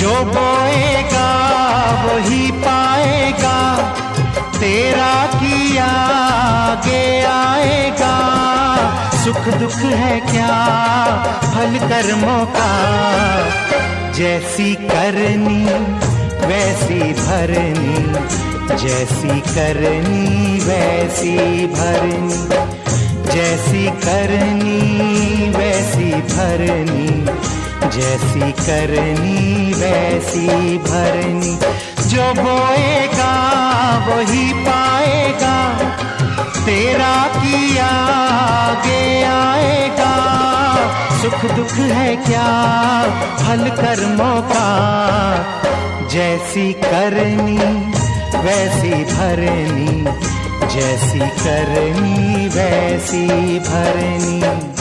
जो बोएगा वही पाएगा, तेरा किया आगे आएगा। सुख दुख है क्या फल कर्मों का, जैसी करनी वैसी भरनी, जैसी करनी वैसी भरनी, जैसी करनी वैसी भरनी, जैसी करनी वैसी भरनी। जो बोएगा वही पाएगा, तेरा किया आगे आएगा। सुख दुख है क्या फल कर्मों का, जैसी करनी वैसी भरनी, जैसी करनी वैसी भरनी।